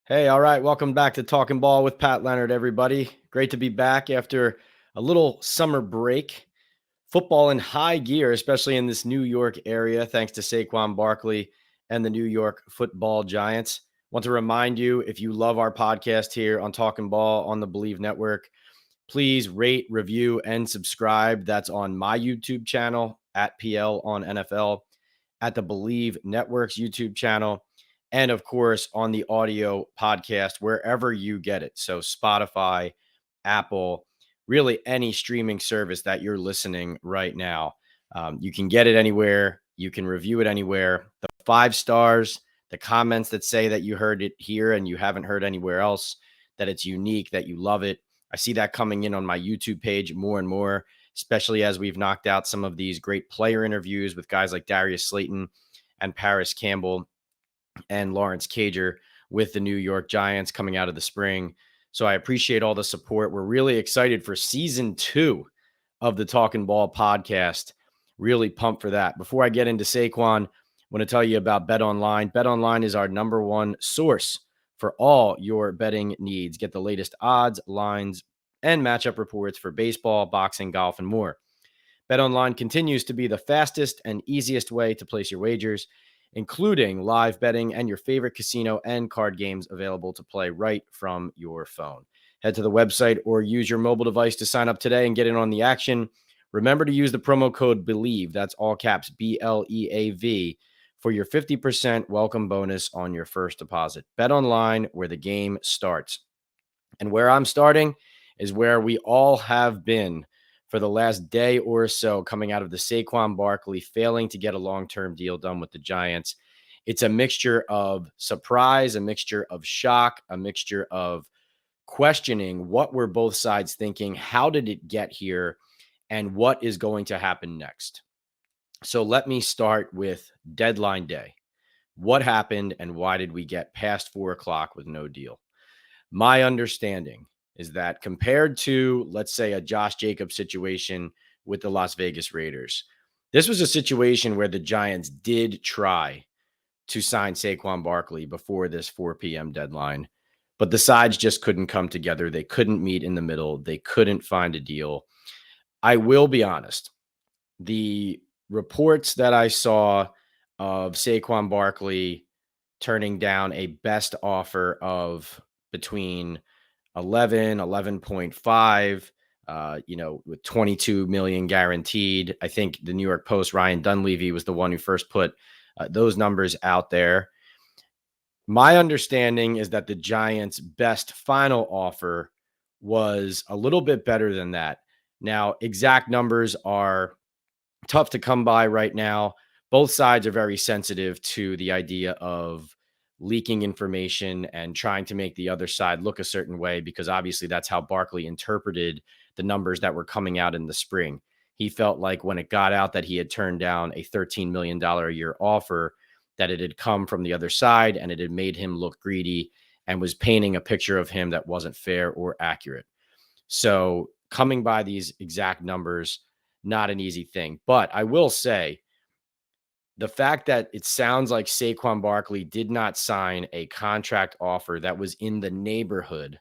Hey, all right. Welcome back to Talking Ball with Pat Leonard, everybody. Great to be back after a little summer break. Football in high gear, especially in this New York area, thanks to Saquon Barkley and the New York Football Giants. Want to remind you, if you love our podcast here on Talking Ball on the Believe Network, please rate, review, and subscribe. That's on my YouTube channel at PL on NFL, at the Believe Network's YouTube channel, and of course on the audio podcast wherever you get it. So Spotify, Apple, really any streaming service that you're listening right now. You can get it anywhere. You can review it anywhere. The 5 stars, the comments that say that you heard it here and you haven't heard anywhere else, that it's unique, that you love it. I see that coming in on my YouTube page more and more, especially as we've knocked out some of these great player interviews with guys like Darius Slayton and Paris Campbell and Lawrence Cager with the New York Giants coming out of the spring. So I appreciate all the support. We're really excited for season 2 of the Talking Ball podcast. Really pumped for that. Before I get into Saquon, I want to tell you about BetOnline. BetOnline is our number one source for all your betting needs. Get the latest odds, lines, and matchup reports for baseball, boxing, golf, and more. BetOnline continues to be the fastest and easiest way to place your wagers, including live betting and your favorite casino and card games available to play right from your phone. Head to the website or use your mobile device to sign up today and get in on the action. Remember to use the promo code BELIEVE, that's all caps, BLEAV, for your 50% welcome bonus on your first deposit. Bet online, where the game starts. And where I'm starting is where we all have been for the last day or so, coming out of the Saquon Barkley failing to get a long-term deal done with the Giants. It's a mixture of surprise, a mixture of shock, a mixture of questioning what were both sides thinking, how did it get here, and what is going to happen next. So let me start with deadline day. What happened and why did we get past 4 o'clock with no deal? My understanding is that compared to, let's say, a Josh Jacobs situation with the Las Vegas Raiders, this was a situation where the Giants did try to sign Saquon Barkley before this 4 p.m. deadline, but the sides just couldn't come together. They couldn't meet in the middle. They couldn't find a deal. I will be honest. The reports that I saw of Saquon Barkley turning down a best offer of between 11.5, with 22 million guaranteed. I think the New York Post, Ryan Dunleavy, was the one who first put those numbers out there. My understanding is that the Giants' best final offer was a little bit better than that. Now, exact numbers are tough to come by right now. Both sides are very sensitive to the idea of leaking information and trying to make the other side look a certain way, because obviously that's how Barkley interpreted the numbers that were coming out in the spring. He felt like when it got out that he had turned down a $13 million a year offer, that it had come from the other side and it had made him look greedy and was painting a picture of him that wasn't fair or accurate. So coming by these exact numbers, not an easy thing. But I will say, the fact that it sounds like Saquon Barkley did not sign a contract offer that was in the neighborhood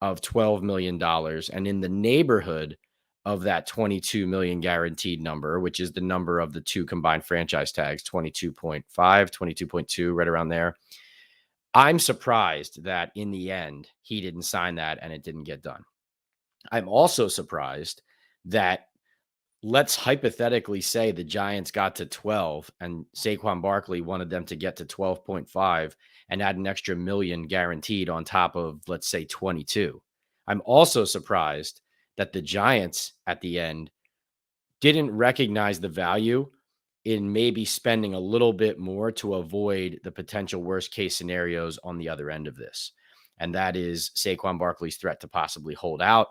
of $12 million and in the neighborhood of that 22 million guaranteed number, which is the number of the two combined franchise tags, 22.5, 22.2, right around there. I'm surprised that in the end, he didn't sign that and it didn't get done. I'm also surprised that, let's hypothetically say the Giants got to 12 and Saquon Barkley wanted them to get to 12.5 and add an extra million guaranteed on top of, let's say, 22. I'm also surprised that the Giants at the end didn't recognize the value in maybe spending a little bit more to avoid the potential worst case scenarios on the other end of this. And that is Saquon Barkley's threat to possibly hold out.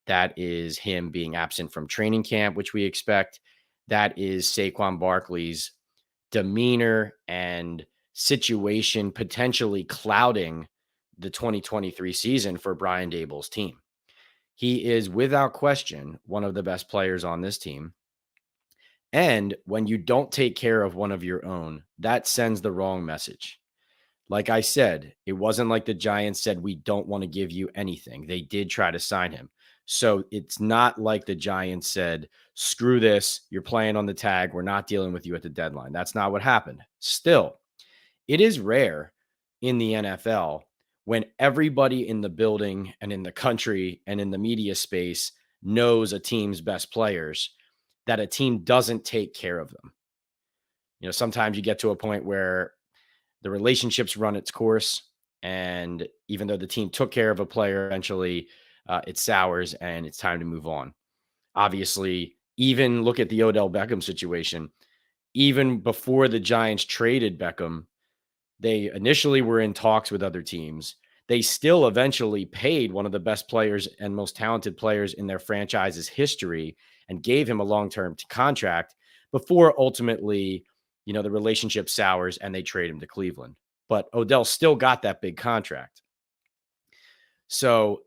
That is him being absent from training camp, which we expect. That is Saquon Barkley's demeanor and situation potentially clouding the 2023 season for Brian Daboll's team. He is without question one of the best players on this team. And when you don't take care of one of your own, that sends the wrong message. like I said, it wasn't like the Giants said, we don't want to give you anything. They did try to sign him. So it's not like the Giants said, screw this. You're playing on the tag. We're not dealing with you at the deadline. That's not what happened. Still, it is rare in the NFL when everybody in the building and in the country and in the media space knows a team's best players, that a team doesn't take care of them. Sometimes you get to a point where the relationships run its course. And even though the team took care of a player, eventually it sours and it's time to move on. Obviously, even look at the Odell Beckham situation. Even before the Giants traded Beckham, they initially were in talks with other teams. They still eventually paid one of the best players and most talented players in their franchise's history and gave him a long-term contract before ultimately, the relationship sours and they trade him to Cleveland. But Odell still got that big contract. So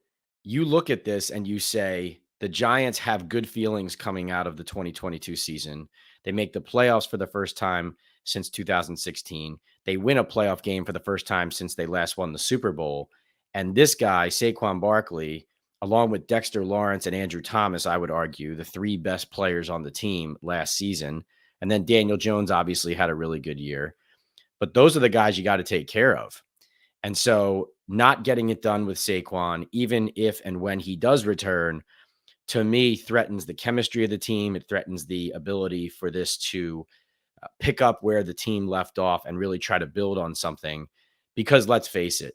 you look at this and you say the Giants have good feelings coming out of the 2022 season. They make the playoffs for the first time since 2016. They win a playoff game for the first time since they last won the Super Bowl. And this guy, Saquon Barkley, along with Dexter Lawrence and Andrew Thomas, I would argue, the three best players on the team last season. And then Daniel Jones obviously had a really good year. But those are the guys you got to take care of. And so not getting it done with Saquon, even if and when he does return, to me, threatens the chemistry of the team. It threatens the ability for this to pick up where the team left off and really try to build on something. Because let's face it,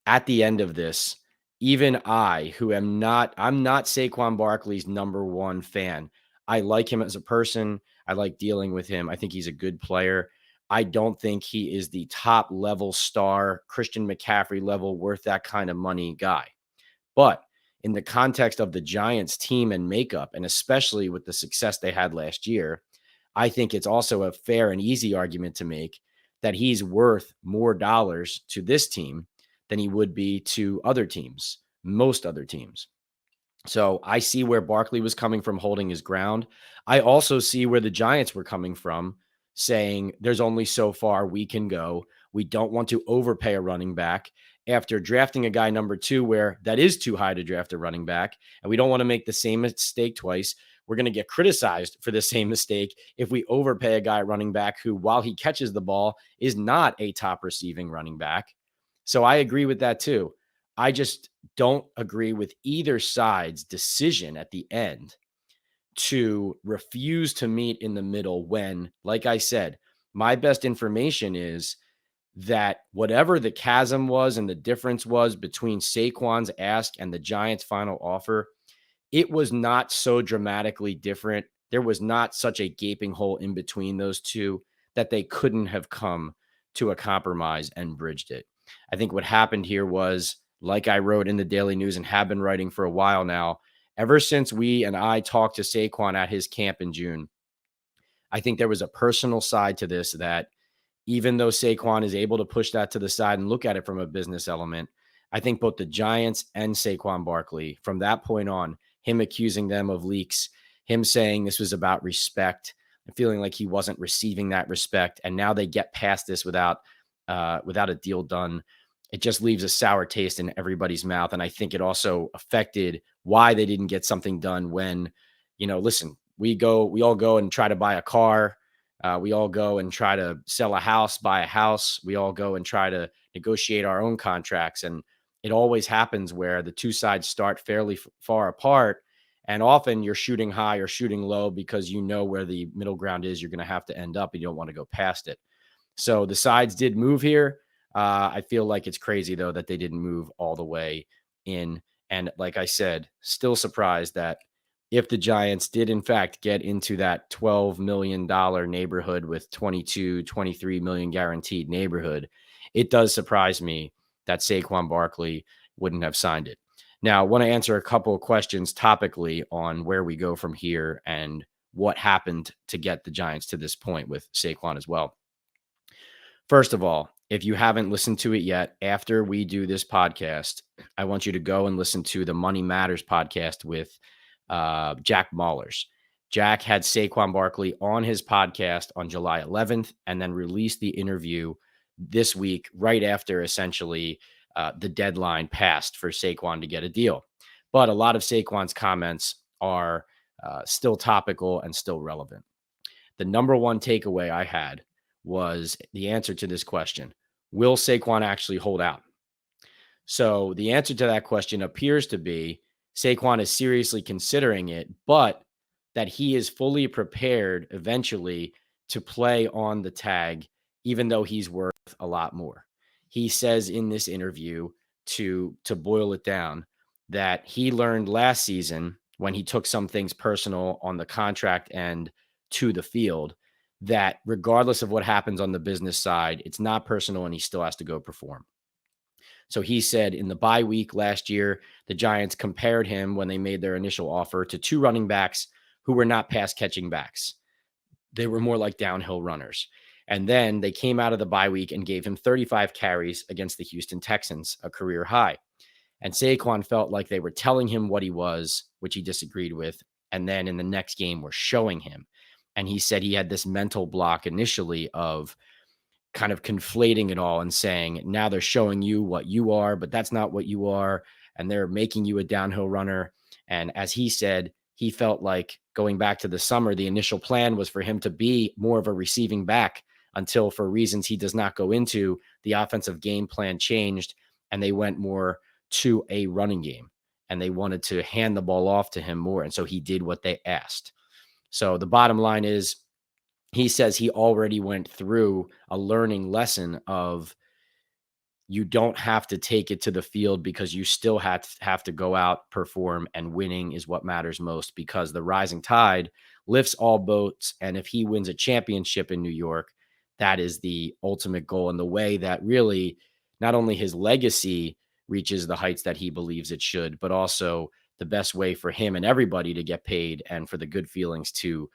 at the end of this, even I'm not Saquon Barkley's number one fan. I like him as a person. I like dealing with him. I think he's a good player. I don't think he is the top level star, Christian McCaffrey level, worth that kind of money guy. But in the context of the Giants team and makeup, and especially with the success they had last year, I think it's also a fair and easy argument to make that he's worth more dollars to this team than he would be to other teams, most other teams. So I see where Barkley was coming from, holding his ground. I also see where the Giants were coming from, saying there's only so far we can go. We don't want to overpay a running back after drafting a guy number 2 where that is too high to draft a running back. And we don't want to make the same mistake twice. We're going to get criticized for the same mistake if we overpay a guy running back who, while he catches the ball, is not a top receiving running back. So I agree with that too. I just don't agree with either side's decision at the end to refuse to meet in the middle when, like I said, my best information is that whatever the chasm was and the difference was between Saquon's ask and the Giants' final offer, it was not so dramatically different. There was not such a gaping hole in between those two that they couldn't have come to a compromise and bridged it. I think what happened here was, like I wrote in the Daily News and have been writing for a while now, ever since I talked to Saquon at his camp in June, I think there was a personal side to this that even though Saquon is able to push that to the side and look at it from a business element, I think both the Giants and Saquon Barkley, from that point on, him accusing them of leaks, him saying this was about respect, and feeling like he wasn't receiving that respect, and now they get past this without a deal done. It just leaves a sour taste in everybody's mouth. And I think it also affected why they didn't get something done when, listen, we all go and try to buy a car. We all go and try to sell a house, buy a house. We all go and try to negotiate our own contracts. And it always happens where the two sides start fairly far apart. And often you're shooting high or shooting low because you know where the middle ground is. You're going to have to end up and you don't want to go past it. So the sides did move here. I feel like it's crazy, though, that they didn't move all the way in. And like I said, still surprised that if the Giants did, in fact, get into that $12 million neighborhood with 22, 23 million guaranteed neighborhood, it does surprise me that Saquon Barkley wouldn't have signed it. Now, I want to answer a couple of questions topically on where we go from here and what happened to get the Giants to this point with Saquon as well. First of all, if you haven't listened to it yet, after we do this podcast, I want you to go and listen to the Money Matters podcast with Jack Mahlers. Jack had Saquon Barkley on his podcast on July 11th and then released the interview this week, right after essentially the deadline passed for Saquon to get a deal. But a lot of Saquon's comments are still topical and still relevant. The number one takeaway I had was the answer to this question: will Saquon actually hold out? So the answer to that question appears to be Saquon is seriously considering it, but that he is fully prepared eventually to play on the tag, even though he's worth a lot more. He says in this interview, to boil it down, that he learned last season when he took some things personal on the contract end to the field, that regardless of what happens on the business side, it's not personal and he still has to go perform. So he said in the bye week last year, the Giants compared him when they made their initial offer to two running backs who were not pass catching backs. They were more like downhill runners. And then they came out of the bye week and gave him 35 carries against the Houston Texans, a career high. And Saquon felt like they were telling him what he was, which he disagreed with. And then in the next game, were showing him. And he said he had this mental block initially of kind of conflating it all and saying, now they're showing you what you are, but that's not what you are. And they're making you a downhill runner. And as he said, he felt like going back to the summer, the initial plan was for him to be more of a receiving back until, for reasons he does not go into, the offensive game plan changed and they went more to a running game and they wanted to hand the ball off to him more. And so he did what they asked. So the bottom line is, he says he already went through a learning lesson of you don't have to take it to the field because you still have to go out, perform, and winning is what matters most, because the rising tide lifts all boats. And if he wins a championship in New York, that is the ultimate goal, and the way that really not only his legacy reaches the heights that he believes it should, but also the best way for him and everybody to get paid and for the good feelings to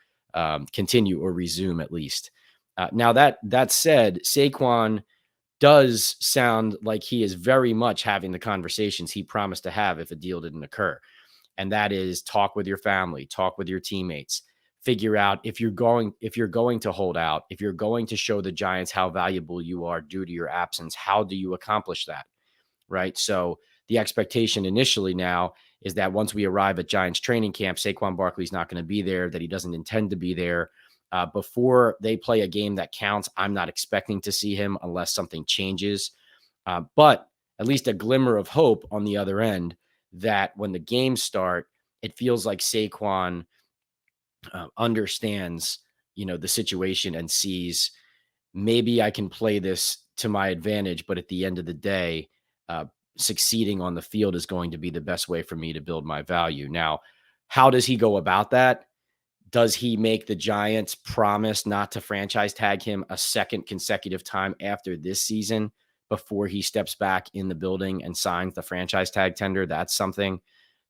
continue or resume at least. Now that said, Saquon does sound like he is very much having the conversations he promised to have if a deal didn't occur. And that is talk with your family, talk with your teammates, figure out if you're going to hold out, if you're going to show the Giants how valuable you are due to your absence, how do you accomplish that? Right. So the expectation initially now is that once we arrive at Giants training camp, Saquon Barkley's not going to be there, that he doesn't intend to be there. Before they play a game that counts, I'm not expecting to see him unless something changes. But at least a glimmer of hope on the other end, that when the games start, it feels like Saquon understands, the situation and sees, maybe I can play this to my advantage, but at the end of the day, succeeding on the field is going to be the best way for me to build my value. Now, how does he go about that? Does he make the Giants promise not to franchise tag him a second consecutive time after this season before he steps back in the building and signs the franchise tag tender? That's something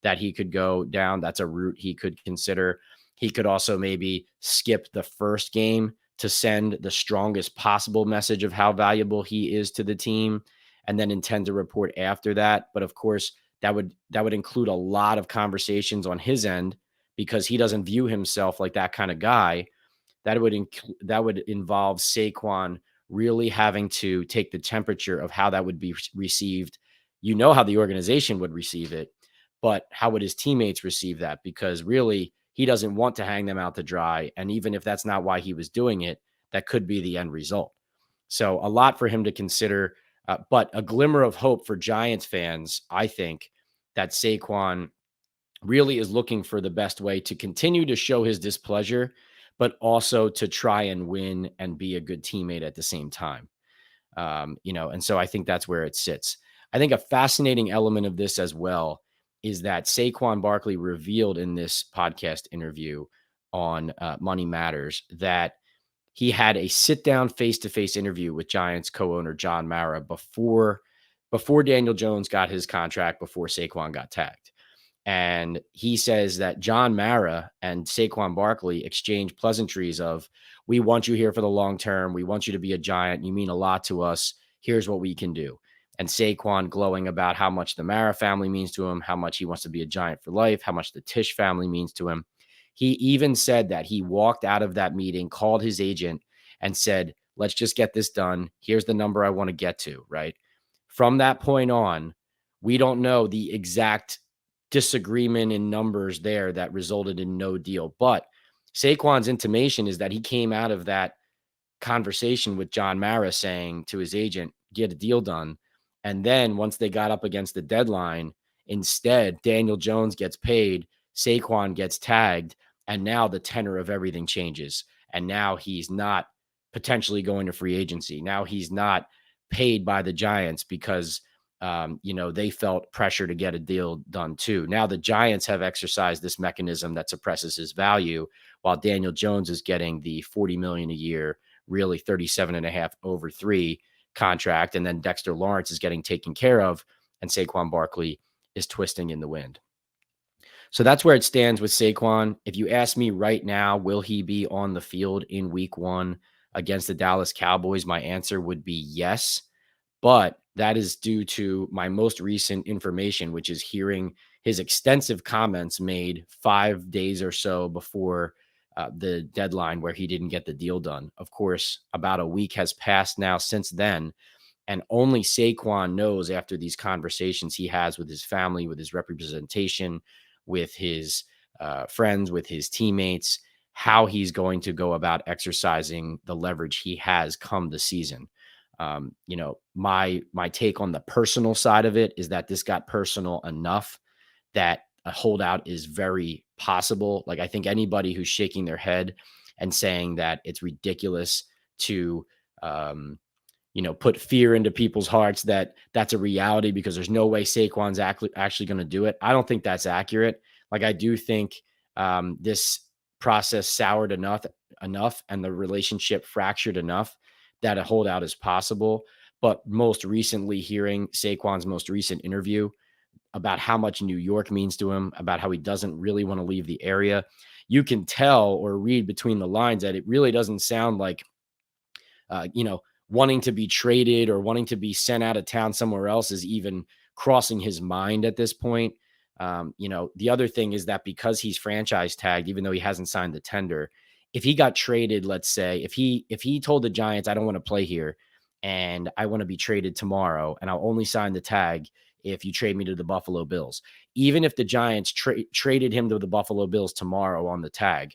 that he could go down. That's a route he could consider. He could also maybe skip the first game to send the strongest possible message of how valuable he is to the team, and then intend to report after that. But of course, that would include a lot of conversations on his end, because he doesn't view himself like that kind of guy. That would involve Saquon really having to take the temperature of how that would be received. How the organization would receive it, but how would his teammates receive that? Because really, he doesn't want to hang them out to dry. And even if that's not why he was doing it, that could be the end result. So a lot for him to consider, but a glimmer of hope for Giants fans, I think, that Saquon really is looking for the best way to continue to show his displeasure, but also to try and win and be a good teammate at the same time. And so I think that's where it sits. I think a fascinating element of this as well is that Saquon Barkley revealed in this podcast interview on Money Matters that he had a sit-down face-to-face interview with Giants co-owner John Mara before Daniel Jones got his contract, before Saquon got tagged. And he says that John Mara and Saquon Barkley exchanged pleasantries of, we want you here for the long term. We want you to be a Giant. You mean a lot to us. Here's what we can do. And Saquon glowing about how much the Mara family means to him, how much he wants to be a Giant for life, how much the Tisch family means to him. He even said that he walked out of that meeting, called his agent, and said, let's just get this done. Here's the number I want to get to, right? From that point on, we don't know the exact disagreement in numbers there that resulted in no deal. But Saquon's intimation is that he came out of that conversation with John Mara saying to his agent, get a deal done. And then once they got up against the deadline, instead, Daniel Jones gets paid, Saquon gets tagged, and now the tenor of everything changes. And now he's not potentially going to free agency. Now he's not paid by the Giants because they felt pressure to get a deal done too. Now the Giants have exercised this mechanism that suppresses his value, while Daniel Jones is getting the $40 million a year, really 37 and a half over 3 contract. And then Dexter Lawrence is getting taken care of, and Saquon Barkley is twisting in the wind. So that's where it stands with Saquon. If you ask me right now, will he be on the field in week 1 against the Dallas Cowboys? My answer would be yes. But that is due to my most recent information, which is hearing his extensive comments made 5 days or so before the deadline where he didn't get the deal done. Of course, about a week has passed now since then, and only Saquon knows after these conversations he has with his family, with his representation, with his friends, with his teammates, how he's going to go about exercising the leverage he has come the season. My take on the personal side of it is that this got personal enough that a holdout is very possible. Like, I think anybody who's shaking their head and saying that it's ridiculous to, put fear into people's hearts that that's a reality because there's no way Saquon's actually going to do it. I don't think that's accurate. Like, I do think this process soured enough and the relationship fractured enough that a holdout is possible. But most recently, hearing Saquon's most recent interview about how much New York means to him, about how he doesn't really want to leave the area, you can tell or read between the lines that it really doesn't sound like, wanting to be traded or wanting to be sent out of town somewhere else is even crossing his mind at this point. The other thing is that because he's franchise tagged, even though he hasn't signed the tender, if he got traded, let's say, if he told the Giants, I don't want to play here and I want to be traded tomorrow and I'll only sign the tag if you trade me to the Buffalo Bills. Even if the Giants traded him to the Buffalo Bills tomorrow on the tag,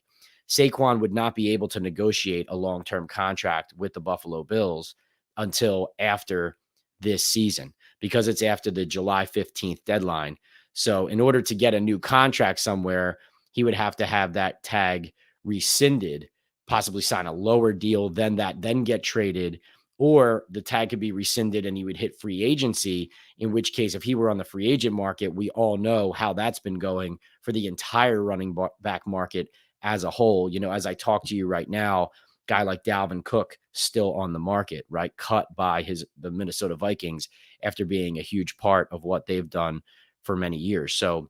Saquon would not be able to negotiate a long-term contract with the Buffalo Bills until after this season because it's after the July 15th deadline. So in order to get a new contract somewhere, he would have to have that tag rescinded, possibly sign a lower deal than that, then get traded, or the tag could be rescinded and he would hit free agency, in which case, if he were on the free agent market, we all know how that's been going for the entire running back market as a whole. As I talk to you right now, guy like Dalvin Cook still on the market, right? Cut by the Minnesota Vikings after being a huge part of what they've done for many years. So,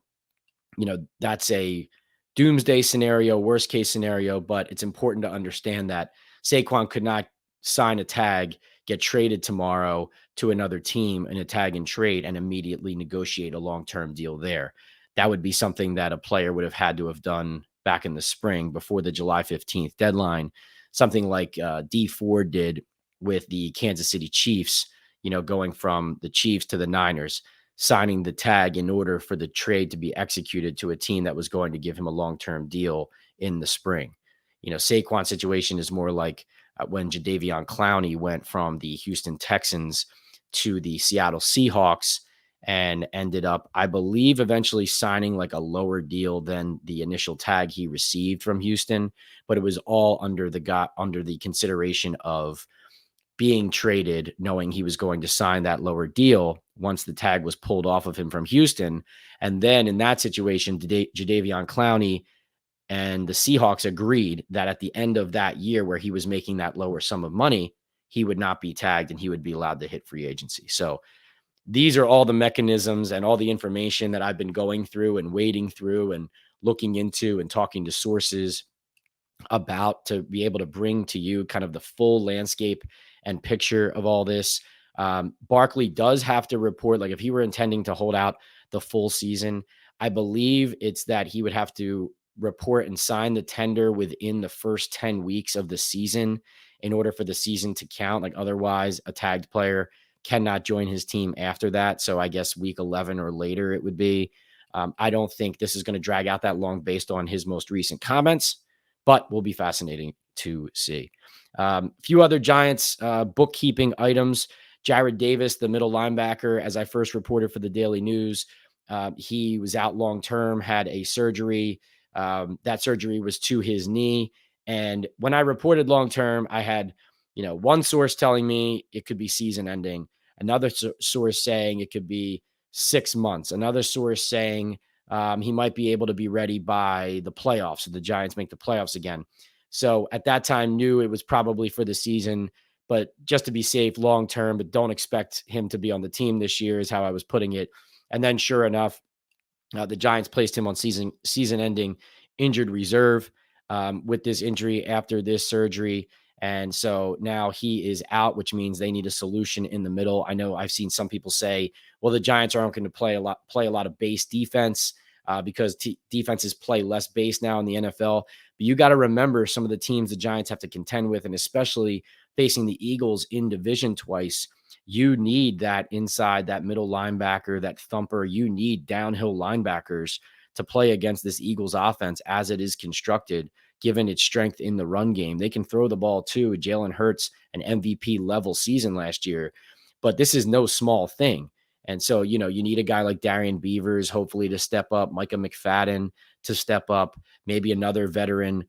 that's a doomsday scenario, worst case scenario, but it's important to understand that Saquon could not sign a tag, get traded tomorrow to another team in a tag and trade and immediately negotiate a long-term deal there. That would be something that a player would have had to have done back in the spring before the July 15th deadline, something like D Ford did with the Kansas City Chiefs, going from the Chiefs to the Niners, signing the tag in order for the trade to be executed to a team that was going to give him a long-term deal in the spring. Saquon's situation is more like when Jadeveon Clowney went from the Houston Texans to the Seattle Seahawks and ended up, I believe, eventually signing like a lower deal than the initial tag he received from Houston, but it was all under the consideration of being traded, knowing he was going to sign that lower deal once the tag was pulled off of him from Houston. And then in that situation, Jadeveon Clowney and the Seahawks agreed that at the end of that year where he was making that lower sum of money, he would not be tagged and he would be allowed to hit free agency. So these are all the mechanisms and all the information that I've been going through and wading through and looking into and talking to sources about to be able to bring to you kind of the full landscape and picture of all this. Barkley does have to report, like if he were intending to hold out the full season, I believe it's that he would have to report and sign the tender within the first 10 weeks of the season in order for the season to count. Like otherwise, a tagged player cannot join his team after that. So I guess week 11 or later it would be. I don't think this is going to drag out that long based on his most recent comments, but will be fascinating to see. A few other Giants bookkeeping items. Jared Davis, the middle linebacker, as I first reported for the Daily News, he was out long term, had a surgery. That surgery was to his knee. And when I reported long term, I had, one source telling me it could be season ending, another source saying it could be 6 months, another source saying he might be able to be ready by the playoffs. So the Giants make the playoffs again. So at that time, knew it was probably for the season, but just to be safe long term, but don't expect him to be on the team this year is how I was putting it. And then sure enough, the Giants placed him on season-ending injured reserve with this injury after this surgery. And so now he is out, which means they need a solution in the middle. I know I've seen some people say, well, the Giants aren't going to play a lot of base defense because defenses play less base now in the NFL. But you got to remember some of the teams the Giants have to contend with, and especially facing the Eagles in division twice. You need that inside, that middle linebacker, that thumper. You need downhill linebackers to play against this Eagles offense as it is constructed, given its strength in the run game. They can throw the ball too. Jalen Hurts, an MVP level season last year, but this is no small thing. And so, you need a guy like Darian Beavers, hopefully to step up, Micah McFadden to step up, maybe another veteran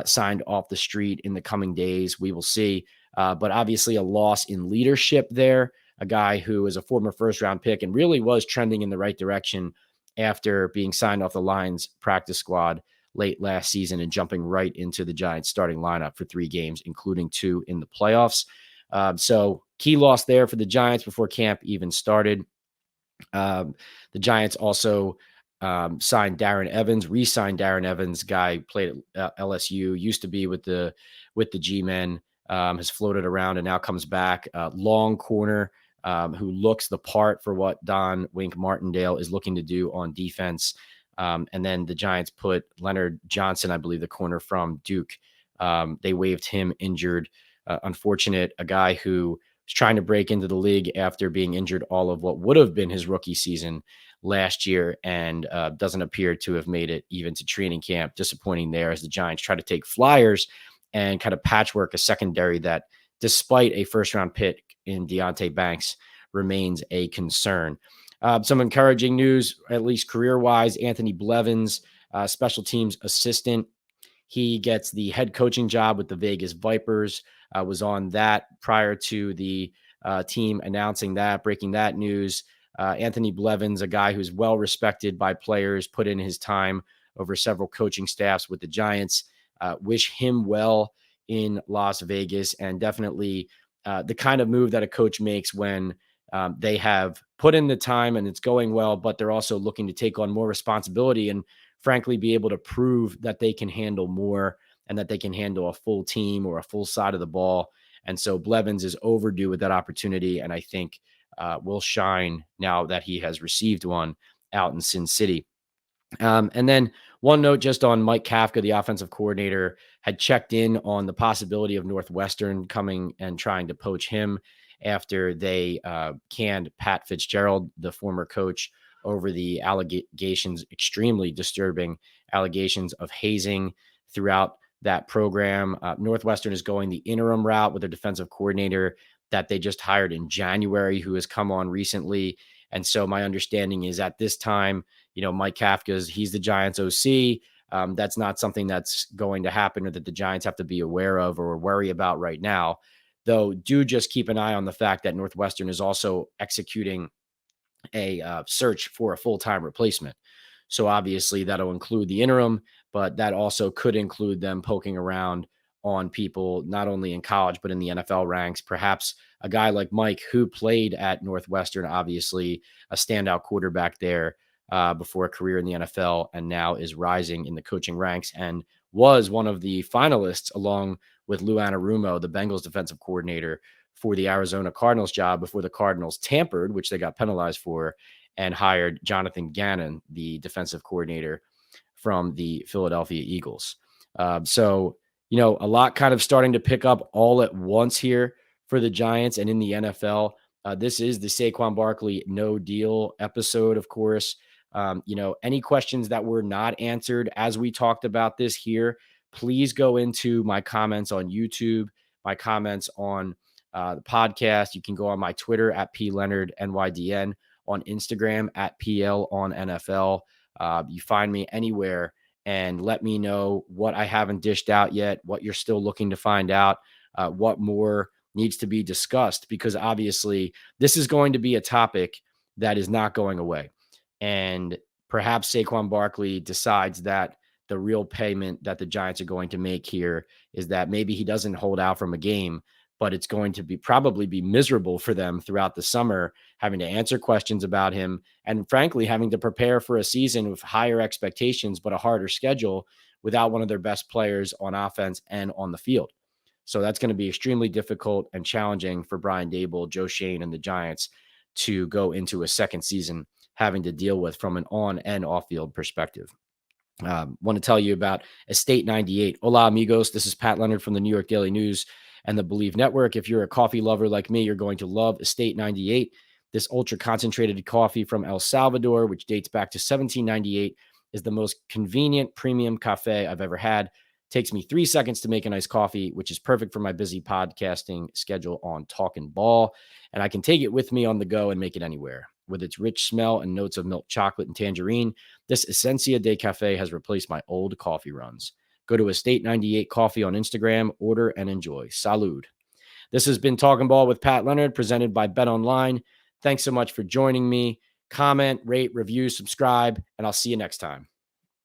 signed off the street in the coming days. We will see. But obviously a loss in leadership there, a guy who is a former first-round pick and really was trending in the right direction after being signed off the Lions practice squad late last season and jumping right into the Giants starting lineup for 3 games, including 2 in the playoffs. So key loss there for the Giants before camp even started. The Giants also signed Darren Evans, re-signed Darren Evans, guy played at LSU, used to be with the G-men, has floated around and now comes back. Long corner who looks the part for what Don Wink Martindale is looking to do on defense. And then the Giants put Leonard Johnson, I believe, the corner from Duke. They waived him injured. Unfortunate, a guy who was trying to break into the league after being injured all of what would have been his rookie season last year and doesn't appear to have made it even to training camp. Disappointing there as the Giants try to take flyers and kind of patchwork a secondary that, despite a first-round pick in Deonte Banks, remains a concern. Some encouraging news, at least career-wise. Anthony Blevins, special teams assistant. He gets the head coaching job with the Vegas Vipers. Was on that prior to the team announcing that, breaking that news. Anthony Blevins, a guy who's well-respected by players, put in his time over several coaching staffs with the Giants. Wish him well in Las Vegas, and definitely the kind of move that a coach makes when they have put in the time and it's going well, but they're also looking to take on more responsibility and frankly be able to prove that they can handle more and that they can handle a full team or a full side of the ball. And so Blevins is overdue with that opportunity, and I think will shine now that he has received one out in Sin City. And then one note just on Mike Kafka, the offensive coordinator, had checked in on the possibility of Northwestern coming and trying to poach him after they canned Pat Fitzgerald, the former coach, over the allegations, extremely disturbing allegations of hazing throughout that program. Northwestern is going the interim route with their defensive coordinator that they just hired in January, who has come on recently. And so my understanding is at this time, Mike Kafka's, he's the Giants OC. That's not something that's going to happen or that the Giants have to be aware of or worry about right now. Though do just keep an eye on the fact that Northwestern is also executing a search for a full-time replacement. So obviously that'll include the interim, but that also could include them poking around on people, not only in college, but in the NFL ranks. Perhaps a guy like Mike, who played at Northwestern, obviously a standout quarterback there before a career in the NFL, and now is rising in the coaching ranks and was one of the finalists along with Lou Anarumo, the Bengals defensive coordinator, for the Arizona Cardinals job before the Cardinals tampered, which they got penalized for, and hired Jonathan Gannon, the defensive coordinator from the Philadelphia Eagles. So, A lot kind of starting to pick up all at once here for the Giants and in the NFL. This is the Saquon Barkley no deal episode, of course. Any questions that were not answered as we talked about this here, please go into my comments on YouTube, my comments on the podcast. You can go on my Twitter at PLeonardNYDN, on Instagram at PL on NFL. You find me anywhere and let me know what I haven't dished out yet, what you're still looking to find out, what more needs to be discussed, because obviously this is going to be a topic that is not going away. And perhaps Saquon Barkley decides that the real payment that the Giants are going to make here is that maybe he doesn't hold out from a game, but it's going to probably be miserable for them throughout the summer, having to answer questions about him and frankly, having to prepare for a season with higher expectations, but a harder schedule without one of their best players on offense and on the field. So that's going to be extremely difficult and challenging for Brian Daboll, Joe Schoen, and the Giants to go into a second season having to deal with from an on and off field perspective. Want to tell you about Estate 98. Hola, amigos. This is Pat Leonard from the New York Daily News and the Believe Network. If you're a coffee lover like me, you're going to love Estate 98. This ultra concentrated coffee from El Salvador, which dates back to 1798, is the most convenient premium cafe I've ever had. Takes me 3 seconds to make a nice coffee, which is perfect for my busy podcasting schedule on Talkin' Ball. And I can take it with me on the go and make it anywhere. With its rich smell and notes of milk chocolate and tangerine, this Essencia de Cafe has replaced my old coffee runs. Go to Estate 98 Coffee on Instagram, order and enjoy. Salud. This has been Talkin' Ball with Pat Leonard, presented by Bet Online. Thanks so much for joining me. Comment, rate, review, subscribe, and I'll see you next time.